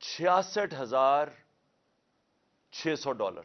$66,600।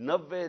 90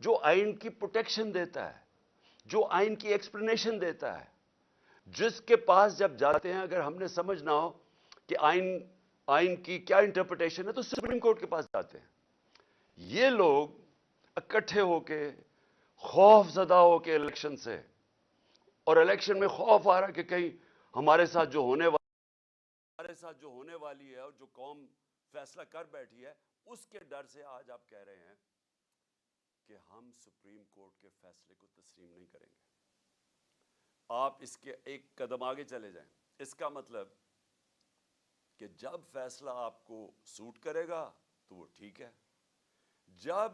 جو آئین کی پروٹیکشن دیتا ہے, جو آئین کی ایکسپلینیشن دیتا ہے, جس کے پاس جب جاتے ہیں اگر ہم نے سمجھنا ہو کہ آئین کی کیا انٹرپریٹیشن ہے تو سپریم کورٹ کے پاس جاتے ہیں. یہ لوگ اکٹھے ہو کے, خوف زدہ ہو کے الیکشن سے, اور الیکشن میں خوف آ رہا کہ کہیں ہمارے ساتھ جو ہونے والی ہے اور جو قوم فیصلہ کر بیٹھی ہے اس کے ڈر سے آج آپ کہہ رہے ہیں کہ ہم سپریم کورٹ کے فیصلے کو تسلیم نہیں کریں گے. آپ اس کے ایک قدم آگے چلے جائیں. اس کا مطلب کہ جب فیصلہ آپ کو سوٹ کرے گا تو وہ ٹھیک ہے. جب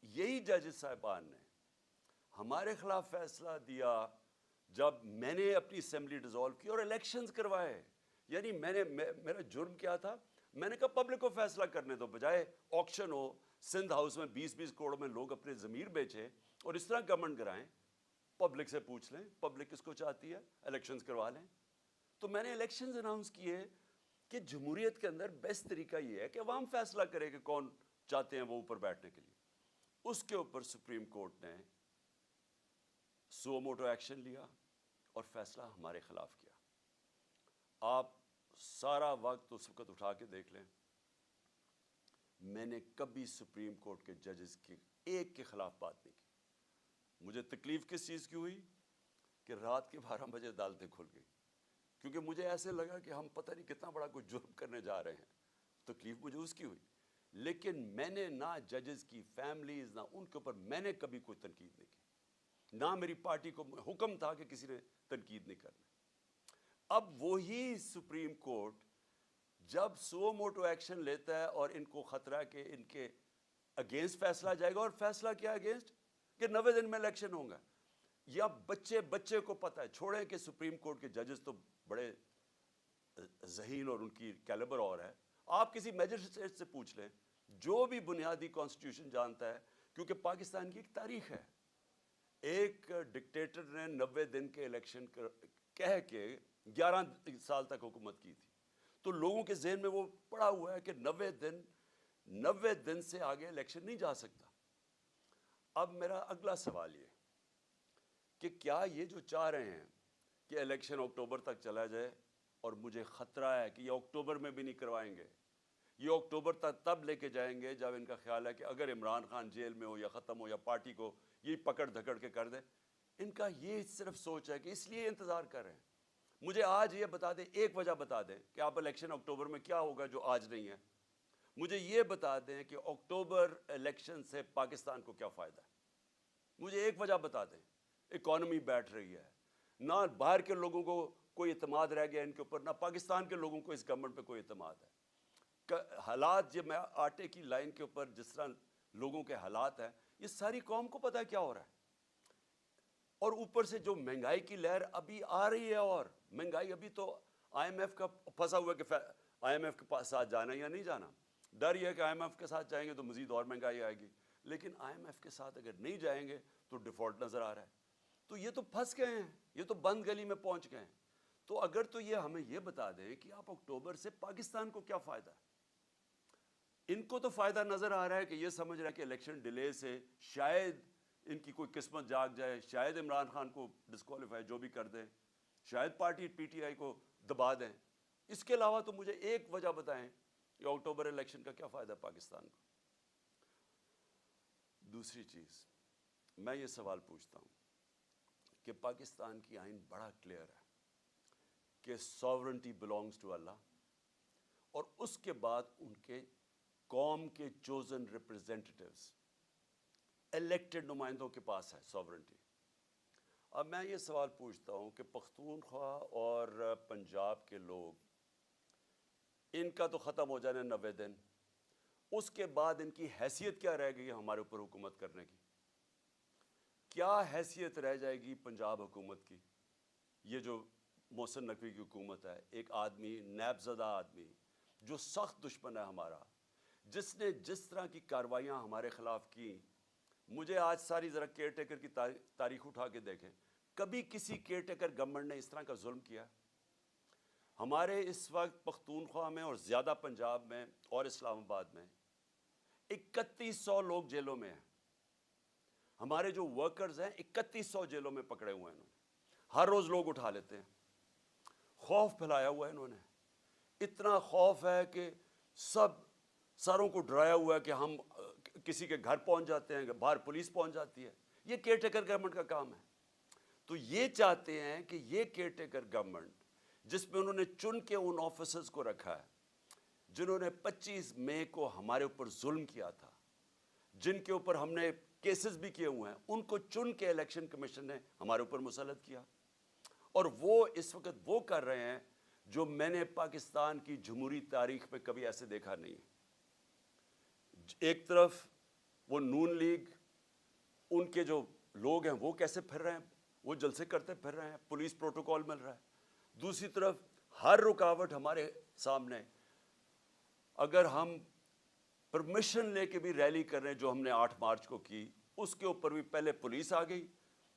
یہی ججز صاحبان نے ہمارے خلاف فیصلہ دیا, جب میں نے اپنی اسمبلی ڈیزالو کی اور الیکشنز کروائے, یعنی میرا جرم کیا تھا, میں نے کہا پبلک کو فیصلہ کرنے دو, بجائے آکشن ہو سندھ ہاؤس میں 20-20 کروڑ میں لوگ اپنے ضمیر بیچے اور اس طرح گورنمنٹ کرائیں, پبلک سے پوچھ لیں پبلک کس کو چاہتی ہے, الیکشنز کروا لیں. تو میں نے الیکشنز اناؤنس کیے کہ جمہوریت کے اندر بیسٹ طریقہ یہ ہے کہ عوام فیصلہ کرے کہ کون چاہتے ہیں وہ اوپر بیٹھنے کے لیے. اس کے اوپر سپریم کورٹ نے سو موٹو ایکشن لیا اور فیصلہ ہمارے خلاف کیا. آپ سارا وقت اس وقت اٹھا کے دیکھ لیں, میں نے کبھی سپریم کورٹ کے ججز کی ایک کے خلاف بات نہیں کی. مجھے تکلیف کس چیز کی ہوئی کہ رات کے 12 بجے عدالتیں کھل گئی, کیونکہ مجھے ایسے لگا کہ ہم پتہ نہیں کتنا بڑا کوئی جرم کرنے جا رہے ہیں. تکلیف مجھے اس کی ہوئی, لیکن میں نے نہ ججز کی فیملیز نہ ان کے اوپر میں نے کبھی کوئی تنقید نہیں کی, نہ میری پارٹی کو حکم تھا کہ کسی نے تنقید نہیں کرنا. اب وہی سپریم کورٹ جب سو موٹو ایکشن لیتا ہے اور ان کو خطرہ کہ ان کے اگینسٹ فیصلہ جائے گا, اور فیصلہ کیا اگینسٹ کہ 90 دن میں الیکشن ہوں گا, یا بچے کو پتہ ہے, چھوڑیں کہ سپریم کورٹ کے ججز تو بڑے ذہین اور ان کی کیلیبر اور ہے, آپ کسی میجسٹریٹ سے پوچھ لیں جو بھی بنیادی کانسٹیٹیوشن جانتا ہے, کیونکہ پاکستان کی ایک تاریخ ہے. ایک ڈکٹیٹر نے 90 دن کے الیکشن کہہ کے 11 سال تک حکومت کی تھی, تو لوگوں کے ذہن میں وہ پڑا ہوا ہے کہ 90 دن سے آگے الیکشن نہیں جا سکتا. اب میرا اگلا سوال یہ کہ کیا یہ جو چاہ رہے ہیں کہ الیکشن اکتوبر تک چلا جائے, اور مجھے خطرہ ہے کہ یہ اکتوبر میں بھی نہیں کروائیں گے, یہ اکتوبر تک تب لے کے جائیں گے جب ان کا خیال ہے کہ اگر عمران خان جیل میں ہو یا ختم ہو یا پارٹی کو یہ پکڑ دھکڑ کے کر دے. ان کا یہ صرف سوچ ہے کہ اس لیے انتظار کر رہے ہیں. مجھے آج یہ بتا دیں, ایک وجہ بتا دیں کہ آپ الیکشن اکتوبر میں کیا ہوگا جو آج نہیں ہے. مجھے یہ بتا دیں کہ اکتوبر الیکشن سے پاکستان کو کیا فائدہ ہے. مجھے ایک وجہ بتا دیں. اکانومی بیٹھ رہی ہے, نہ باہر کے لوگوں کو کوئی اعتماد رہ گیا ان کے اوپر, نہ پاکستان کے لوگوں کو اس گورنمنٹ پہ کوئی اعتماد ہے. حالات جب میں آٹے کی لائن کے اوپر جس طرح لوگوں کے حالات ہیں, یہ ساری قوم کو پتہ ہے کیا ہو رہا ہے. اور اوپر سے جو مہنگائی کی لہر ابھی آ رہی ہے, اور مہنگائی ابھی تو آئی ایم ایف کا پھنسا ہوا ہے کہ آئی ایم ایف کے ساتھ جانا یا نہیں جانا. ڈر یہ ہے کہ آئی ایم ایف کے ساتھ جائیں گے تو مزید اور مہنگائی آئے گی, لیکن آئی ایم ایف کے ساتھ اگر نہیں جائیں گے تو ڈیفالٹ نظر آ رہا ہے. تو یہ تو پھنس گئے ہیں, یہ تو بند گلی میں پہنچ گئے ہیں. تو اگر تو یہ ہمیں یہ بتا دیں کہ آپ اکتوبر سے پاکستان کو کیا فائدہ ہے. ان کو تو فائدہ نظر آ رہا ہے کہ یہ سمجھ رہا ہے کہ الیکشن ڈیلے سے شاید ان کی کوئی قسمت جاگ جائے, شاید عمران خان کو ڈسکوالیفائی جو بھی کر دیں, شاید پارٹی پی ٹی آئی کو دبا دیں. اس کے علاوہ تو مجھے ایک وجہ بتائیں کہ اکتوبر الیکشن کا کیا فائدہ ہے پاکستان کو. دوسری چیز میں یہ سوال پوچھتا ہوں کہ پاکستان کی آئین بڑا کلیئر ہے کہ ساورنٹی بلانگز ٹو اللہ, اور اس کے بعد ان کے قوم کے چوزن ریپرزینٹیٹیوز الیکٹڈ نمائندوں کے پاس ہے ساورنٹی. اب میں یہ سوال پوچھتا ہوں کہ پختونخوا اور پنجاب کے لوگ, ان کا تو ختم ہو جانا 90 دن, اس کے بعد ان کی حیثیت کیا رہ گئی ہے ہمارے اوپر حکومت کرنے کی. کیا حیثیت رہ جائے گی پنجاب حکومت کی. یہ جو محسن نقوی کی حکومت ہے, ایک آدمی نیب زدہ آدمی جو سخت دشمن ہے ہمارا, جس نے جس طرح کی کارروائیاں ہمارے خلاف کی. مجھے آج ساری ذرا کیئر ٹیکر کی تاریخ اٹھا کے دیکھیں, کبھی کسی کیئر ٹیکر گورنمنٹ نے اس طرح کا ظلم کیا. ہمارے اس وقت پختونخوا میں اور زیادہ پنجاب میں اور اسلام آباد میں 3100 لوگ جیلوں میں ہیں. ہمارے جو ورکرز ہیں 3100 جیلوں میں پکڑے ہوئے ہیں انہوں نے، ہر روز لوگ اٹھا لیتے ہیں، خوف پھیلایا ہوا ہے انہوں نے، اتنا خوف ہے کہ سب ساروں کو ڈرایا ہوا ہے کہ ہم کسی کے گھر پہنچ جاتے ہیں، باہر پولیس پہنچ جاتی ہے. یہ کیئر ٹیکر گورنمنٹ کا کام ہے. تو یہ چاہتے ہیں کہ یہ کیئر ٹیکر گورنمنٹ جس میں انہوں نے چن کے ان آفیسرز کو رکھا ہے جنہوں نے 25 مئی کو ہمارے اوپر ظلم کیا تھا، جن کے اوپر ہم نے کیسز بھی کیے ہوئے ہیں، ان کو چن کے الیکشن کمیشن نے ہمارے اوپر مسلط کیا. اور وہ اس وقت وہ کر رہے ہیں جو میں نے پاکستان کی جمہوری تاریخ میں کبھی ایسے دیکھا نہیں. ایک طرف وہ نون لیگ، ان کے جو لوگ ہیں وہ کیسے پھر رہے ہیں، وہ جلسے کرتے پھر رہے ہیں، پولیس پروٹوکول مل رہا ہے. دوسری طرف ہر رکاوٹ ہمارے سامنے، اگر ہم پرمیشن لے کے بھی ریلی کر رہے ہیں جو ہم نے 8 مارچ کو کی، اس کے اوپر بھی پہلے پولیس آ گئی،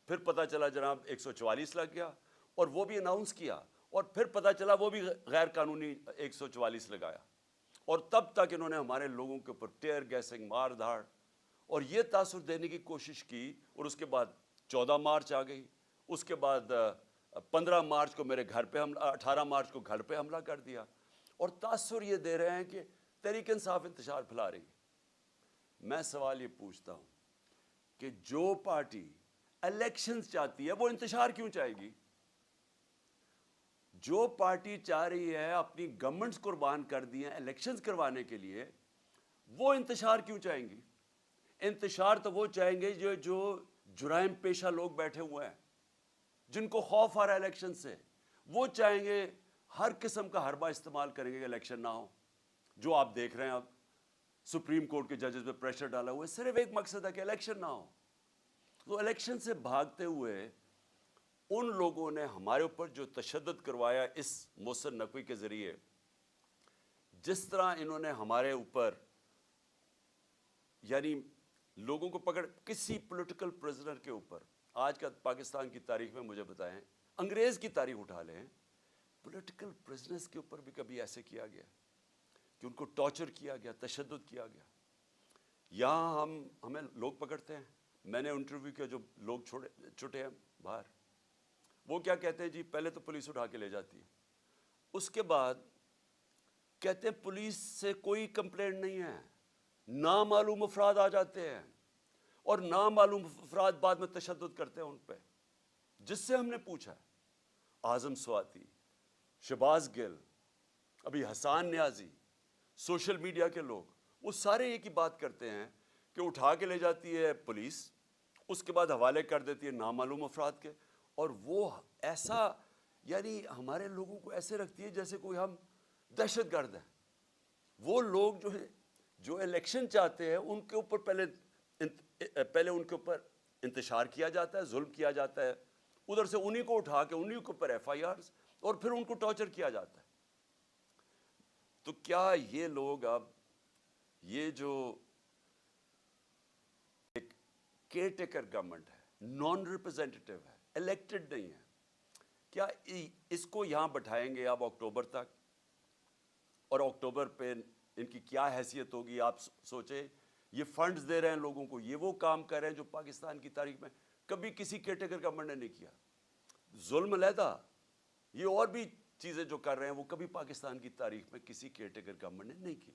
پھر پتہ چلا جناب 144 لگ گیا، اور وہ بھی اناؤنس کیا، اور پھر پتہ چلا وہ بھی غیر قانونی 144 لگایا. اور تب تک انہوں نے ہمارے لوگوں کے اوپر ٹیئر گیسنگ، مار دھاڑ اور یہ تاثر دینے کی کوشش کی. اور اس کے بعد 14 مارچ آ گئی، اس کے بعد 15 مارچ کو میرے گھر پہ حملہ، 18 مارچ کو گھر پہ حملہ کر دیا، اور تاثر یہ دے رہے ہیں کہ تحریک انصاف انتشار پھیلا رہی ہے. میں سوال یہ پوچھتا ہوں کہ جو پارٹی الیکشنز چاہتی ہے وہ انتشار کیوں چاہے گی؟ جو پارٹی چاہ رہی ہے اپنی گورنمنٹس قربان کر دی ہیں الیکشنز کروانے کے لیے، وہ انتشار کیوں چاہیں گی؟ انتشار تو وہ چاہیں گے جو جرائم پیشہ لوگ بیٹھے ہوئے ہیں، جن کو خوف آ رہا ہے الیکشن سے. وہ چاہیں گے، ہر قسم کا حربہ استعمال کریں گے کہ الیکشن نہ ہو. جو آپ دیکھ رہے ہیں اب سپریم کورٹ کے ججز پہ پریشر ڈالا ہوا ہے، صرف ایک مقصد ہے کہ الیکشن نہ ہو. تو الیکشن سے بھاگتے ہوئے ان لوگوں نے ہمارے اوپر جو تشدد کروایا اس محسن نقوی کے ذریعے، جس طرح انہوں نے ہمارے اوپر یعنی لوگوں کو پکڑ، کسی پولیٹیکل پرزنر کے اوپر، آج کا پاکستان کی تاریخ میں مجھے بتائیں، انگریز کی تاریخ اٹھا لیں، پولیٹیکل پرزنرز کے اوپر بھی کبھی ایسے کیا گیا کہ ان کو ٹارچر کیا گیا، تشدد کیا گیا؟ یہاں ہمیں لوگ پکڑتے ہیں. میں نے انٹرویو کیا، جو لوگ چھوٹے ہیں باہر، وہ کیا کہتے ہیں جی، پہلے تو پولیس اٹھا کے لے جاتی ہے، اس کے بعد کہتے ہیں پولیس سے کوئی کمپلینٹ نہیں ہے، نامعلوم افراد آ جاتے ہیں اور نامعلوم افراد بعد میں تشدد کرتے ہیں ان پہ. جس سے ہم نے پوچھا، اعظم سواتی، شہباز گل، ابھی حسان نیازی، سوشل میڈیا کے لوگ، وہ سارے ایک ہی بات کرتے ہیں کہ اٹھا کے لے جاتی ہے پولیس، اس کے بعد حوالے کر دیتی ہے نامعلوم افراد کے، اور وہ ایسا یعنی ہمارے لوگوں کو ایسے رکھتی ہے جیسے کوئی ہم دہشت گرد ہیں. وہ لوگ جو ہیں جو الیکشن چاہتے ہیں، ان کے اوپر پہلے ان کے اوپر انتشار کیا جاتا ہے، ظلم کیا جاتا ہے، ادھر سے انہی کو اٹھا کے انہی کے اوپر ایف آئی آرز، اور پھر ان کو ٹارچر کیا جاتا ہے. تو کیا یہ لوگ اب یہ جو ایک کیئر ٹیکر گورنمنٹ ہے، نان ریپرزینٹیٹیو ہے، الیکٹڈ نہیں ہے، کیا اس کو یہاں بٹھائیں گے اب اکتوبر تک؟ اور اکتوبر پہ ان کی کیا حیثیت ہوگی؟ آپ سوچیں، یہ فنڈز دے رہے ہیں لوگوں کو، یہ وہ کام کر رہے ہیں جو پاکستان کی تاریخ میں کبھی کسی کیئر ٹیکر گورنمنٹ نے نہیں کیا. ظلم علیحدہ، یہ اور بھی چیزیں جو کر رہے ہیں وہ کبھی پاکستان کی تاریخ میں کسی کیئر ٹیکر گورنمنٹ نے نہیں کی.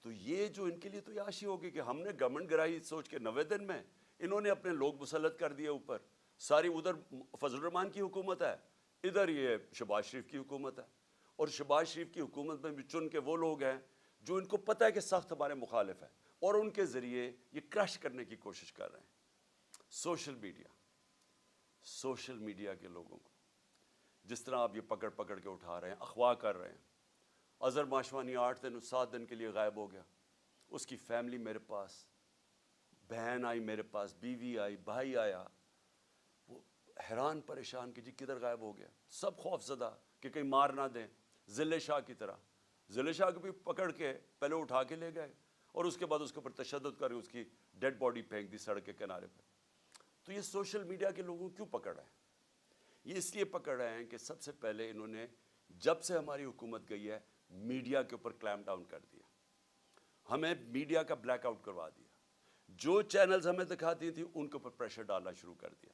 تو یہ جو ان کے لیے تو یہ عاشی ہوگی کہ ہم نے گورنمنٹ گرائی سوچ کے 90 دن میں انہوں نے اپنے لوگ مسلط کر دیے اوپر. ساری ادھر فضل الرحمان کی حکومت ہے، ادھر یہ شہباز شریف کی حکومت ہے، اور شہباز شریف کی حکومت میں بھی چن کے وہ لوگ ہیں جو ان کو پتہ ہے کہ سخت ہمارے مخالف ہیں، اور ان کے ذریعے یہ کرش کرنے کی کوشش کر رہے ہیں. سوشل میڈیا کے لوگوں کو جس طرح آپ یہ پکڑ کے اٹھا رہے ہیں، اغوا کر رہے ہیں. اظہر ماشوانی 8 دن 7 دن کے لیے غائب ہو گیا، اس کی فیملی میرے پاس، بہن آئی میرے پاس، بیوی آئی، بھائی آیا، وہ حیران پریشان کہ جی کدھر غائب ہو گیا. سب خوف زدہ کہ کہیں مار نہ دیں، ذلِ شاہ کی طرح. ذلِ شاہ کو بھی پکڑ کے پہلے اٹھا کے لے گئے، اور اس کے بعد اس کے اوپر تشدد کر کے اس کی ڈیڈ باڈی پھینک دی سڑک کے کنارے پہ. تو یہ سوشل میڈیا کے لوگوں کیوں پکڑ رہے ہیں؟ یہ اس لیے پکڑ رہے ہیں کہ سب سے پہلے انہوں نے جب سے ہماری حکومت گئی ہے میڈیا کے اوپر کلیم ڈاؤن کر دیا، ہمیں میڈیا کا بلیک آؤٹ کروا دیا. جو چینلز ہمیں دکھاتی تھیں ان کے اوپر پریشر ڈالنا شروع کر دیا.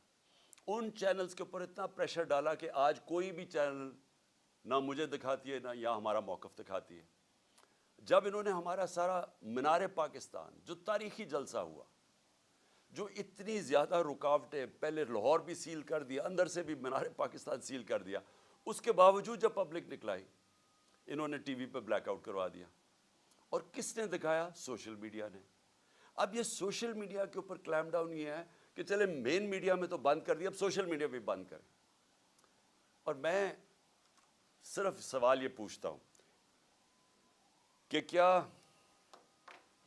ان چینلز کے اوپر اتنا پریشر ڈالا کہ آج کوئی بھی چینل نہ مجھے دکھاتی ہے نہ یا ہمارا موقف دکھاتی ہے. جب انہوں نے ہمارا سارا مینار پاکستان جو تاریخی جلسہ ہوا, جو اتنی زیادہ رکاوٹیں, پہلے لاہور بھی سیل کر دیا, اندر سے بھی مینار پاکستان سیل کر دیا, اس کے باوجود جب پبلک نکلائی انہوں نے ٹی وی پہ بلیک آؤٹ کروا دیا. اور کس نے دکھایا؟ سوشل میڈیا نے. اب یہ سوشل میڈیا کے اوپر کلیم ڈاؤن یہ ہے کہ چلے مین میڈیا میں تو بند کر دیا, اب سوشل میڈیا بھی بند کریں. اور میں صرف سوال یہ پوچھتا ہوں کہ کیا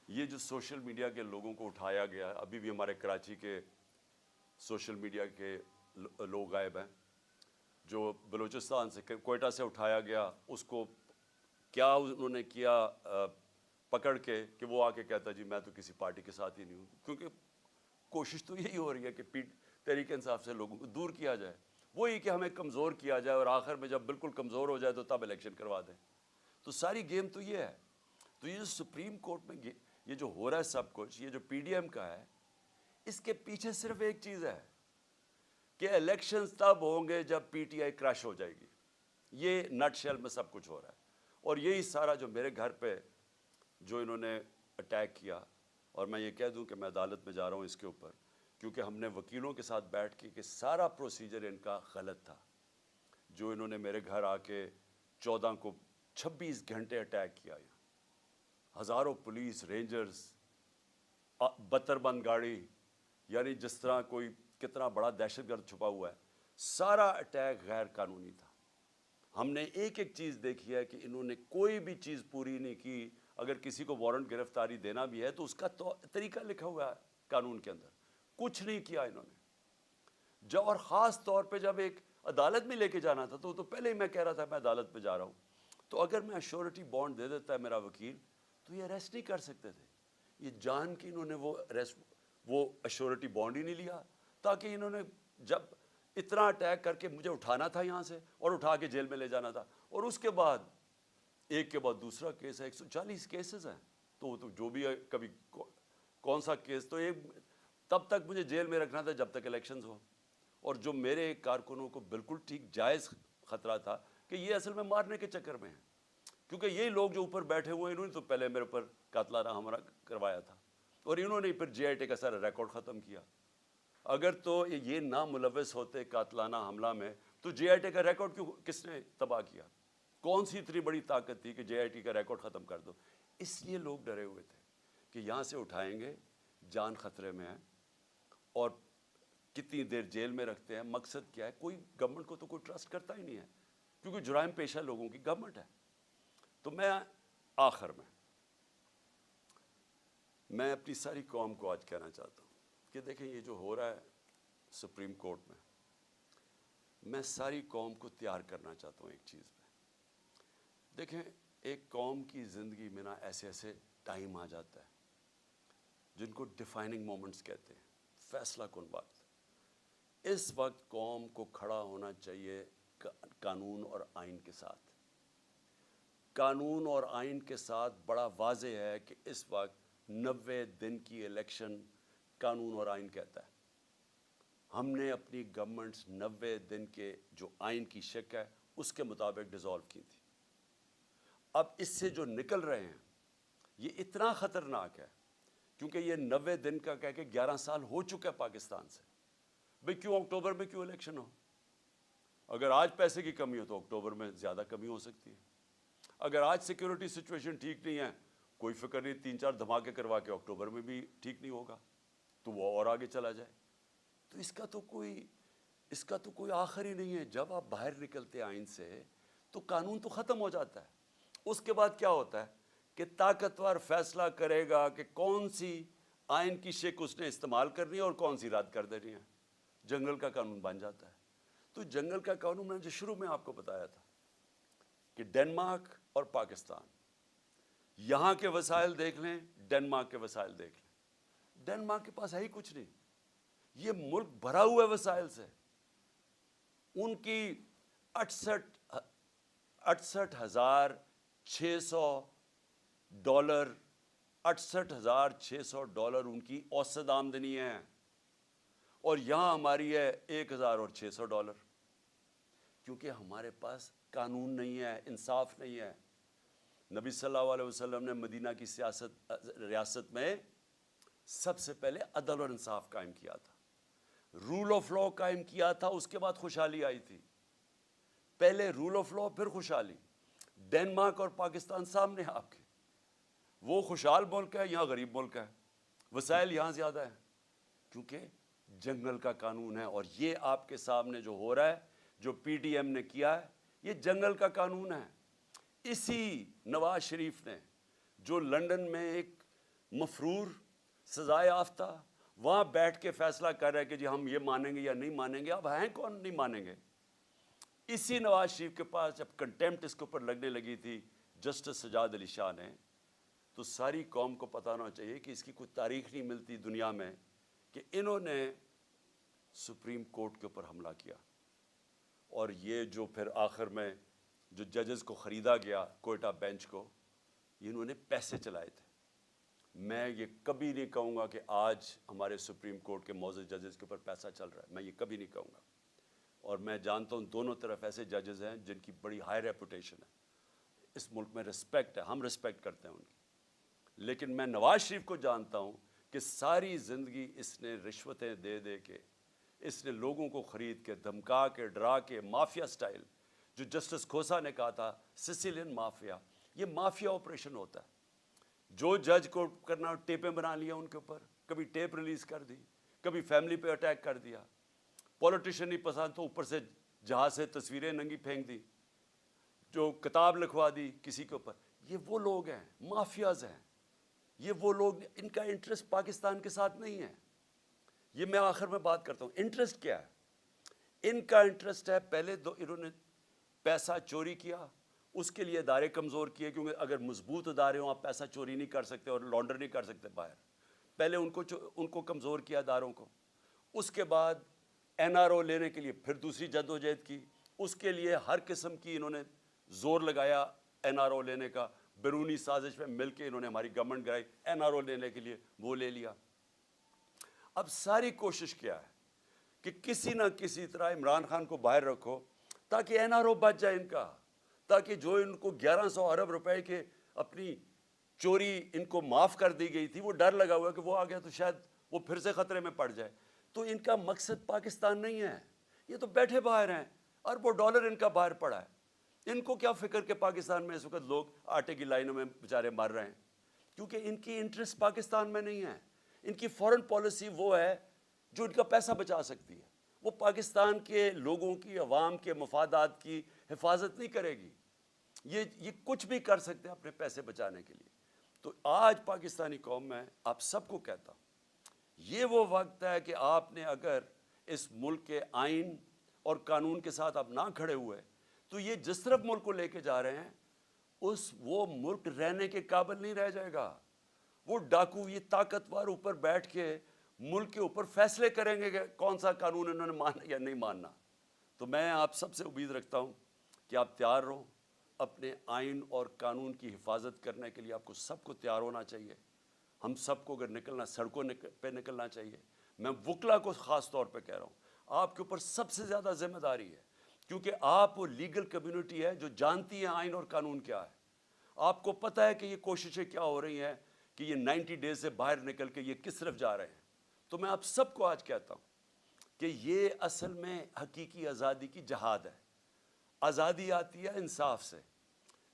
یہ جو سوشل میڈیا کے لوگوں کو اٹھایا گیا, ابھی بھی ہمارے کراچی کے سوشل میڈیا کے لوگ غائب ہیں, جو بلوچستان سے کوئٹہ سے اٹھایا گیا, اس کو کیا انہوں نے کیا پکڑ کے کہ وہ آ کے کہتا جی میں تو کسی پارٹی کے ساتھ ہی نہیں ہوں, کیونکہ کوشش تو یہی ہو رہی ہے کہ تحریک انصاف سے لوگوں کو دور کیا جائے, وہی کہ ہمیں کمزور کیا جائے اور آخر میں جب بالکل کمزور ہو جائے تو تب الیکشن کروا دیں. تو ساری گیم تو یہ ہے. تو یہ جو سپریم کورٹ میں یہ جو ہو رہا ہے سب کچھ, یہ جو پی ڈی ایم کا ہے, اس کے پیچھے صرف ایک چیز ہے کہ الیکشنز تب ہوں گے جب پی ٹی آئی کرش ہو جائے گی. یہ نٹ شیل میں سب کچھ ہو رہا ہے. اور یہی سارا جو میرے گھر پہ جو انہوں نے اٹیک کیا, اور میں یہ کہہ دوں کہ میں عدالت میں جا رہا ہوں اس کے اوپر, کیونکہ ہم نے وکیلوں کے ساتھ بیٹھ کے کہ سارا پروسیجر ان کا غلط تھا. جو انہوں نے میرے گھر آ کے 14 کو 26 گھنٹے اٹیک کیا, ہزاروں پولیس رینجرز, بتر بند گاڑی, یعنی جس طرح کوئی کتنا بڑا دہشت گرد چھپا ہوا ہے, سارا اٹیک غیر قانونی تھا. ہم نے ایک ایک چیز دیکھی ہے کہ انہوں نے کوئی بھی چیز پوری نہیں کی. اگر کسی کو وارنٹ گرفتاری دینا بھی ہے تو اس کا طریقہ لکھا ہوا ہے قانون کے اندر, کچھ نہیں کیا انہوں نے. اور خاص طور پہ جب ایک عدالت میں لے کے جانا تھا تو پہلے ہی میں کہہ رہا تھا میں عدالت پہ جا رہا ہوں, تو اگر میں ایشورٹی بانڈ دے دیتا ہے میرا وکیل تو یہ اریسٹ نہیں کر سکتے تھے. یہ جان کے انہوں نے وہ ایشورٹی بانڈ ہی نہیں لیا, تاکہ انہوں نے جب اتنا اٹیک کر کے مجھے اٹھانا تھا یہاں سے اور اٹھا کے جیل میں لے جانا تھا, اور اس کے بعد ایک کے بعد دوسرا کیس ہے, 140 کیسز ہیں. تو جو بھی ہے, کبھی کون سا کیس, تو ایک تب تک مجھے جیل میں رکھنا تھا جب تک الیکشنز ہو. اور جو میرے کارکنوں کو بالکل ٹھیک جائز خطرہ تھا کہ یہ اصل میں مارنے کے چکر میں ہیں, کیونکہ یہی لوگ جو اوپر بیٹھے ہوئے ہیں انہوں نے تو پہلے میرے اوپر قاتلانہ حملہ کروایا تھا, اور انہوں نے پھر جے آئی ٹی کا سارا ریکارڈ ختم کیا. اگر تو یہ نہ ملوث ہوتے قاتلانہ حملہ میں تو جے آئی ٹی کا ریکارڈ کس نے تباہ کیا؟ کون سی اتنی بڑی طاقت تھی کہ جے آئی ٹی کا ریکارڈ ختم کر دو؟ اس لیے لوگ ڈرے ہوئے تھے کہ یہاں سے اٹھائیں گے, جان خطرے میں ہے, اور کتنی دیر جیل میں رکھتے ہیں, مقصد کیا ہے؟ کوئی گورنمنٹ کو تو کوئی ٹرسٹ کرتا ہی نہیں ہے, کیونکہ جرائم پیشہ لوگوں کی گورنمنٹ ہے. تو میں آخر میں اپنی ساری قوم کو آج کہنا چاہتا ہوں کہ دیکھیں یہ جو ہو رہا ہے سپریم کورٹ میں ساری قوم کو تیار کرنا چاہتا ہوں ایک چیز پہ. دیکھیں ایک قوم کی زندگی میں نا ایسے ایسے ٹائم آ جاتا ہے جن کو ڈیفائننگ مومنٹس کہتے ہیں, فیصلہ کن وقت. اس وقت قوم کو کھڑا ہونا چاہیے قانون اور آئین کے ساتھ. قانون اور آئین کے ساتھ بڑا واضح ہے کہ اس وقت 90 دن کی الیکشن قانون اور آئین کہتا ہے. ہم نے اپنی گورنمنٹس 90 دن کے جو آئین کی شک ہے اس کے مطابق ڈیزالو کی تھی. اب اس سے جو نکل رہے ہیں یہ اتنا خطرناک ہے کیونکہ یہ 90 دن کا کہہ کے 11 سال ہو چکا ہے پاکستان سے. بھئی کیوں اکتوبر میں کیوں الیکشن ہو؟ اگر آج پیسے کی کمی ہو تو اکتوبر میں زیادہ کمی ہو سکتی ہے. اگر آج سیکیورٹی سچویشن ٹھیک نہیں ہے, کوئی فکر نہیں, 3-4 دھماکے کروا کے اکتوبر میں بھی ٹھیک نہیں ہوگا تو وہ اور آگے چلا جائے. تو اس کا تو کوئی آخر ہی نہیں ہے. جب آپ باہر نکلتے آئین سے تو قانون تو ختم ہو جاتا ہے. اس کے بعد کیا ہوتا ہے کہ طاقتور فیصلہ کرے گا کہ کون سی آئین کی شک اس نے استعمال کرنی ہے اور کون سی رد کر دینی ہے. جنگل کا قانون بن جاتا ہے. تو جنگل کا قانون میں جو شروع میں آپ کو بتایا تھا کہ ڈنمارک اور پاکستان, یہاں کے وسائل دیکھ لیں, ڈنمارک کے وسائل دیکھ لیں. ڈنمارک کے پاس ہے ہی کچھ نہیں, یہ ملک بھرا ہوا ہے وسائل سے. ان کی 68,600 ڈالر $68,600 ان کی اوسط آمدنی ہے، اور یہاں ہماری ہے $1,600، کیونکہ ہمارے پاس قانون نہیں ہے، انصاف نہیں ہے۔ نبی صلی اللہ علیہ وسلم نے مدینہ کی ریاست میں سب سے پہلے عدل اور انصاف قائم کیا تھا، رول آف لا قائم کیا تھا، اس کے بعد خوشحالی آئی تھی۔ پہلے رول آف لا پھر خوشحالی۔ ڈنمارک اور پاکستان سامنے آپ کے، وہ خوشحال ملک ہے، یہاں غریب ملک ہے، وسائل یہاں زیادہ ہیں کیونکہ جنگل کا قانون ہے۔ اور یہ آپ کے سامنے جو ہو رہا ہے، جو پی ڈی ایم نے کیا ہے، یہ جنگل کا قانون ہے۔ اسی نواز شریف نے جو لندن میں ایک مفرور سزائے یافتہ وہاں بیٹھ کے فیصلہ کر رہا ہے کہ جی ہم یہ مانیں گے یا نہیں مانیں گے، اب ہیں کون نہیں مانیں گے؟ اسی نواز شریف کے پاس جب کنٹیمپٹ اس کے اوپر لگنے لگی تھی جسٹس سجاد علی شاہ نے، تو ساری قوم کو پتہ ہونا چاہیے کہ اس کی کوئی تاریخ نہیں ملتی دنیا میں کہ انہوں نے سپریم کورٹ کے اوپر حملہ کیا۔ اور یہ جو پھر آخر میں جو ججز کو خریدا گیا کوئٹہ بینچ کو، انہوں نے پیسے چلائے تھے۔ میں یہ کبھی نہیں کہوں گا کہ آج ہمارے سپریم کورٹ کے معزز ججز کے اوپر پیسہ چل رہا ہے، میں یہ کبھی نہیں کہوں گا۔ اور میں جانتا ہوں دونوں طرف ایسے ججز ہیں جن کی بڑی ہائی ریپوٹیشن ہے، اس ملک میں رسپیکٹ ہے، ہم رسپیکٹ کرتے ہیں ان کی۔ لیکن میں نواز شریف کو جانتا ہوں کہ ساری زندگی اس نے رشوتیں دے دے کے، اس نے لوگوں کو خرید کے، دھمکا کے، ڈرا کے، مافیا سٹائل، جو جسٹس کھوسا نے کہا تھا سسیلین مافیا، یہ مافیا آپریشن ہوتا ہے۔ جو جج کو کرنا ٹیپیں بنا لیا ان کے اوپر، کبھی ٹیپ ریلیز کر دی، کبھی فیملی پہ اٹیک کر دیا، پولیٹیشین نہیں پسند تو اوپر سے جہاز سے تصویریں ننگی پھینک دی، جو کتاب لکھوا دی کسی کے اوپر۔ یہ وہ لوگ ہیں، مافیاز ہیں، یہ وہ لوگ، ان کا انٹرسٹ پاکستان کے ساتھ نہیں ہے۔ یہ میں آخر میں بات کرتا ہوں، انٹرسٹ کیا ہے؟ ان کا انٹرسٹ ہے، پہلے انہوں نے پیسہ چوری کیا، اس کے لیے ادارے کمزور کیے، کیونکہ اگر مضبوط ادارے ہوں آپ پیسہ چوری نہیں کر سکتے اور لانڈر نہیں کر سکتے باہر۔ پہلے ان کو کمزور کیا اداروں کو، اس کے بعد این آر او لینے کے لیے پھر دوسری جدوجہد کی، اس کے لیے ہر قسم کی انہوں نے زور لگایا این آر او لینے کا، بیرونی سازش میں مل کے انہوں نے ہماری گورنمنٹ گرائی این آر او لینے کے لیے، وہ لے لیا۔ اب ساری کوشش کیا ہے کہ کسی نہ کسی طرح عمران خان کو باہر رکھو تاکہ این آر او بچ جائے ان کا، تاکہ جو ان کو 1100 ارب روپے کے اپنی چوری ان کو معاف کر دی گئی تھی، وہ ڈر لگا ہوا کہ وہ آ گیا تو شاید وہ پھر سے خطرے میں پڑ جائے۔ تو ان کا مقصد پاکستان نہیں ہے، یہ تو بیٹھے باہر ہیں، اربوں ڈالر ان کا باہر پڑا ہے۔ ان کو کیا فکر کہ پاکستان میں اس وقت لوگ آٹے کی لائنوں میں بیچارے مر رہے ہیں، کیونکہ ان کی انٹرسٹ پاکستان میں نہیں ہے۔ ان کی فورن پالیسی وہ ہے جو ان کا پیسہ بچا سکتی ہے، وہ پاکستان کے لوگوں کی، عوام کے مفادات کی حفاظت نہیں کرے گی۔ یہ کچھ بھی کر سکتے ہیں اپنے پیسے بچانے کے لیے۔ تو آج پاکستانی قوم میں آپ سب کو کہتا ہوں، یہ وہ وقت ہے کہ آپ نے اگر اس ملک کے آئین اور قانون کے ساتھ آپ نہ کھڑے ہوئے تو یہ جس طرف ملک کو لے کے جا رہے ہیں وہ ملک رہنے کے قابل نہیں رہ جائے گا۔ وہ ڈاکو، یہ طاقتور اوپر بیٹھ کے ملک کے اوپر فیصلے کریں گے کہ کون سا قانون انہوں نے ماننا یا نہیں ماننا۔ تو میں آپ سب سے امید رکھتا ہوں کہ آپ تیار رہو، اپنے آئین اور قانون کی حفاظت کرنے کے لیے آپ کو سب کو تیار ہونا چاہیے۔ ہم سب کو اگر نکلنا، سڑکوں پہ نکلنا چاہیے۔ میں وکلا کو خاص طور پہ کہہ رہا ہوں، آپ کے اوپر سب سے زیادہ ذمہ داری ہے، کیونکہ آپ وہ لیگل کمیونٹی ہے جو جانتی ہے آئین اور قانون کیا ہے۔ آپ کو پتہ ہے کہ یہ کوششیں کیا ہو رہی ہیں کہ یہ 90 ڈیز سے باہر نکل کے یہ کس طرف جا رہے ہیں۔ تو میں آپ سب کو آج کہتا ہوں کہ یہ اصل میں حقیقی آزادی کی جہاد ہے۔ آزادی آتی ہے انصاف سے،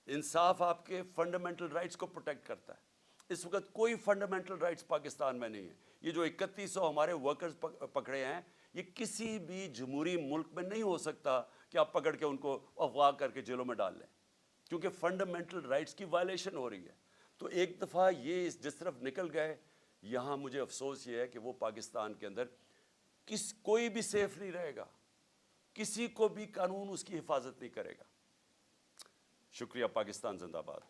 انصاف آپ کے فنڈامنٹل رائٹس کو پروٹیکٹ کرتا ہے۔ اس وقت کوئی فنڈامنٹل رائٹس پاکستان میں نہیں ہے۔ یہ جو 3100 ہمارے ورکرز پکڑے ہیں، یہ کسی بھی جمہوری ملک میں نہیں ہو سکتا کہ آپ پکڑ کے ان کو اغوا کر کے جیلوں میں ڈال لیں، کیونکہ فنڈامنٹل رائٹس کی وائلیشن ہو رہی ہے۔ تو ایک دفعہ یہ جس طرف نکل گئے، یہاں مجھے افسوس یہ ہے کہ وہ پاکستان کے اندر کوئی بھی سیف نہیں رہے گا، کسی کو بھی قانون اس کی حفاظت نہیں کرے گا۔ شکریہ۔ پاکستان زندہ باد۔